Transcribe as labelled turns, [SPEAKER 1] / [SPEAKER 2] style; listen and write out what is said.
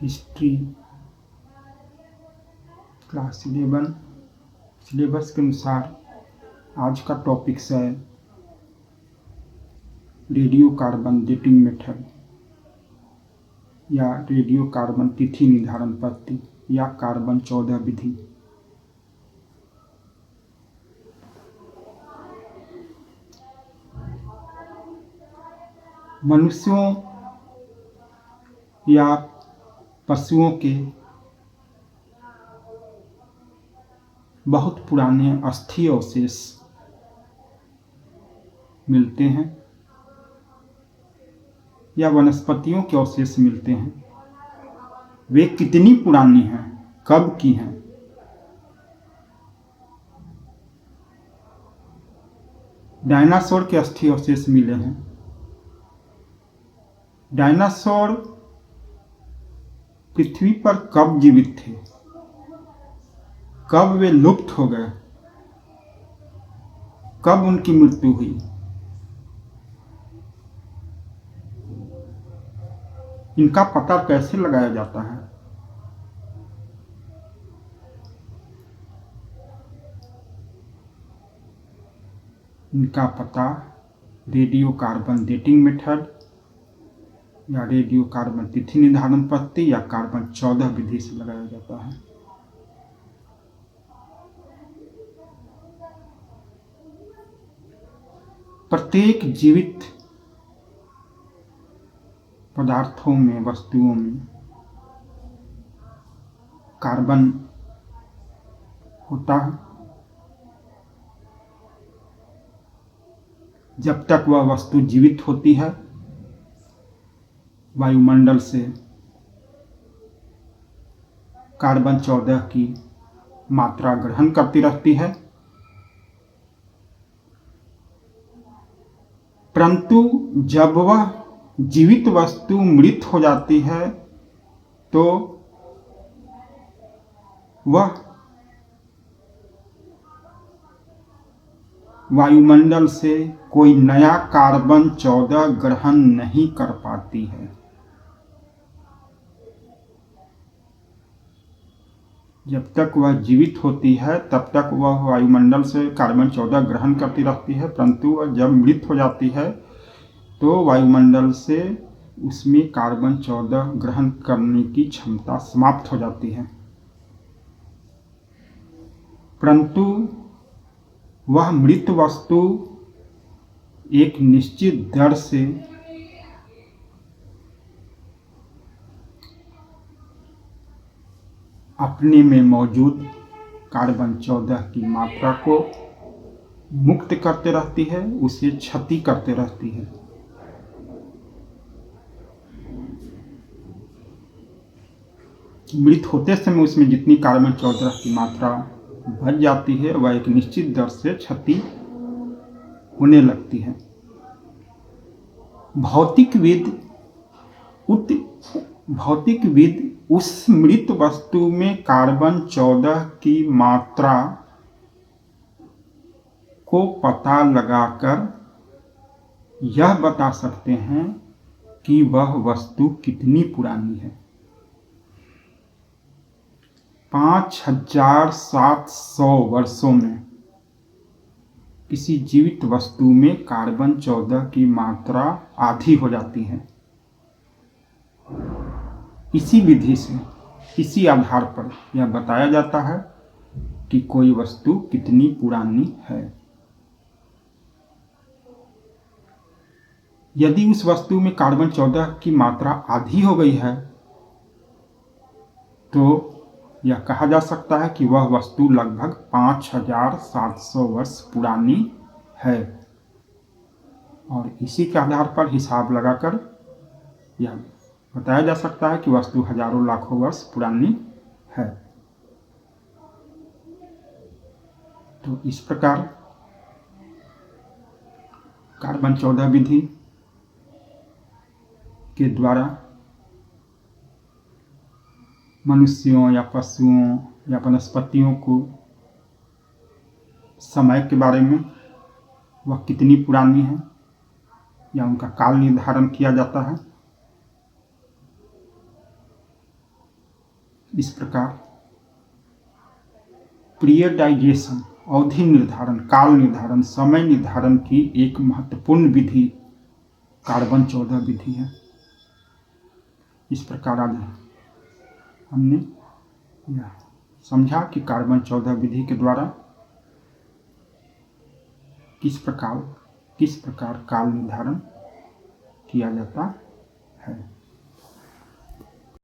[SPEAKER 1] History class 11 syllabus के अनुसार आज का टॉपिक है रेडियो कार्बन डेटिंग मेथड या रेडियो कार्बन तिथि निर्धारण पद्धति या कार्बन 14 विधि। मनुष्यों या पशुओं के बहुत पुराने अस्थि अवशेष मिलते हैं या वनस्पतियों के अवशेष मिलते हैं। वे कितनी पुरानी हैं, कब की हैं, डायनासोर के अस्थि अवशेष मिले हैं। डायनासोर पृथ्वी पर कब जीवित थे, कब वे लुप्त हो गए, कब उनकी मृत्यु हुई, इनका पता कैसे लगाया जाता है। इनका पता रेडियो कार्बन डेटिंग मेथड या रेडियो कार्बन तिथि निर्धारण पद्धति या कार्बन 14 विधि से लगाया जाता है। प्रत्येक जीवित पदार्थों में, वस्तुओं में कार्बन होता है। जब तक वह वस्तु जीवित होती है, वायुमंडल से कार्बन 14 की मात्रा ग्रहण करती रहती है, परंतु जब वह जीवित वस्तु मृत हो जाती है तो वह वायुमंडल से कोई नया कार्बन 14 ग्रहण नहीं कर पाती है। जब तक वह जीवित होती है तब तक वह वायुमंडल से कार्बन 14 ग्रहण करती रहती है, परंतु वह जब मृत हो जाती है तो वायुमंडल से उसमें कार्बन 14 ग्रहण करने की क्षमता समाप्त हो जाती है। परंतु वह मृत वस्तु एक निश्चित दर से अपने में मौजूद कार्बन 14 की मात्रा को मुक्त करते रहती है, उसे क्षति करते रहती है। मृत होते समय उसमें जितनी कार्बन 14 की मात्रा बच जाती है वह एक निश्चित दर से क्षति होने लगती है। भौतिकविद उस मृत वस्तु में कार्बन 14 की मात्रा को पता लगाकर यह बता सकते हैं कि वह वस्तु कितनी पुरानी है। 5700 वर्षों में किसी जीवित वस्तु में कार्बन 14 की मात्रा आधी हो जाती है। इसी विधि से, इसी आधार पर यह बताया जाता है कि कोई वस्तु कितनी पुरानी है। यदि उस वस्तु में कार्बन 14 की मात्रा आधी हो गई है तो यह कहा जा सकता है कि वह वस्तु लगभग 5700 वर्ष पुरानी है, और इसी के आधार पर हिसाब लगाकर यह बताया जा सकता है कि वस्तु हजारों लाखों वर्ष पुरानी है। तो इस प्रकार कार्बन 14 विधि के द्वारा मनुष्यों या पशुओं या वनस्पतियों को समय के बारे में, वह कितनी पुरानी है या उनका काल निर्धारण किया जाता है। इस प्रकार पीरियडाइजेशन, अवधि निर्धारण, काल निर्धारण, समय निर्धारण की एक महत्वपूर्ण विधि कार्बन 14 विधि है। इस प्रकार आज हमने यह समझा कि कार्बन 14 विधि के द्वारा किस प्रकार काल निर्धारण किया जाता है।